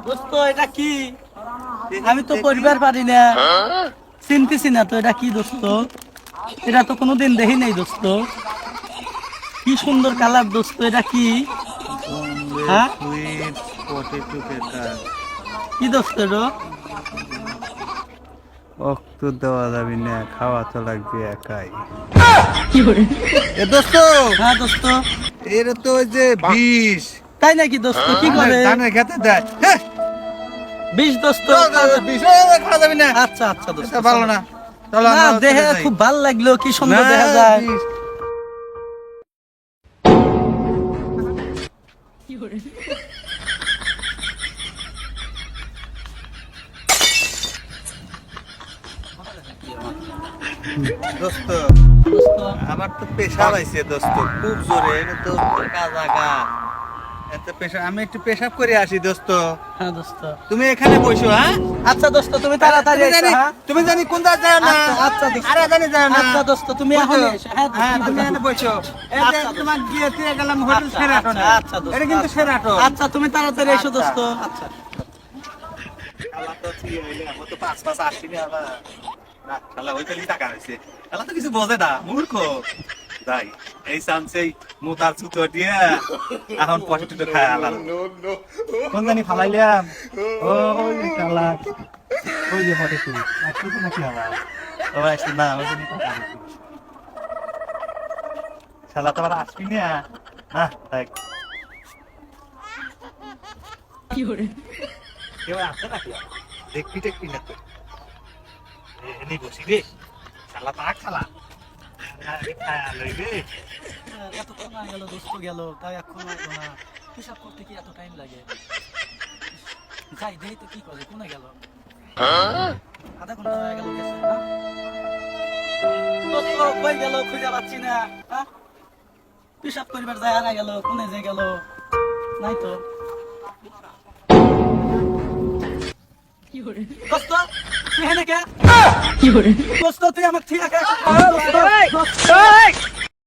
দোস্ত এটা কি? আমি তো পরিবার পারি না, চিনতেছি না তো এটা কি দোস্ত। এটা তো কোনোদিন দেখি নাই দোস্ত। কি সুন্দর কালার দোস্ত, এটা কি? হ্যাঁ কি দোস্ত এটা? রক্ত দেওয়া যাবে না, খাওয়া তো লাগবে একাই। এ দোস্ত, হ্যাঁ দোস্ত, এর তো ওই যে বিষ, তাই নাকি দোস্ত? কি করে ধানের খেতে দেয়। বিষ দোস্ত? বিষ খাওয়া যাবে না। আচ্ছা আচ্ছা দোস্ত, ভালো না। চলো না দেখে খুব ভালো লাগলো, কি সুন্দর দেখা যায়। দোস্ত দোস্ত আমার তো পেশাব আইছে দোস্ত, খুব জোরে। এনে তো কাজা এত পেশাব, আমি একটু পেশাব করে আসি দোস্ত। হ্যাঁ দোস্ত, তুমি এখানে বসো। হ্যাঁ আচ্ছা দোস্ত, তুমি তাড়াতাড়ি এসো। হ্যাঁ তুমি জানি কোন জায়গায় যাও না। আচ্ছা আচ্ছা দোস্ত, আরে জানি যাও না। আচ্ছা দোস্ত, তুমি এখন এসো। হ্যাঁ দোস্ত, হ্যাঁ তুমি এখানে বসো। এই যে আচ্ছা, তোমার গিয়ে দিয়ে গেলাম হোটেল আচ্ছা, সেরাটন। আচ্ছা, আচ্ছা দোস্ত, এটা কিন্তু সেরাটন। আচ্ছা তুমি তাড়াতাড়ি এসো দোস্ত। আচ্ছা শালা তো ঠিক হইলে আমার তো 5 আসিনি আবার। না শালা ওই খালি টাকা হইছে। শালা তো কিছু বোঝে না, মূর্খ। যাই এই চান্সেই মুতার ছুতো দিয়ে এখন পকেটে খায় আলাম। কোন জানি ফালাইলাম। ওই শালা ওই যে পকেটে আসছে নাকি আবার। ও আসছে না, ওই জন্য টাকা দিছি। শালা তো আবার আসবি না। না দেখ কেউ আসছে নাকি? দেখবি টেকবি না তো। এনে বসি রে শালা, পাক শালা এতক্ষণ হয়ে গেল দোস্ত, গেল তাই এখনো এলো না। হিসাব করতে কি এত টাইম লাগে? যাই দেখি তো কি করে, কোনে গেল? আধা ঘন্টা হয়ে গেল গেছে। হ্যাঁ? দোস্ত কই গেল, খুঁজে পাচ্ছি না। হ্যাঁ? হিসাব করিবার যায় হারা গেল, কোনে যে গেল? নাই তো। দোস্ত তুই এখানে কে? দোস্ত তুই আমার ঠিক আছে?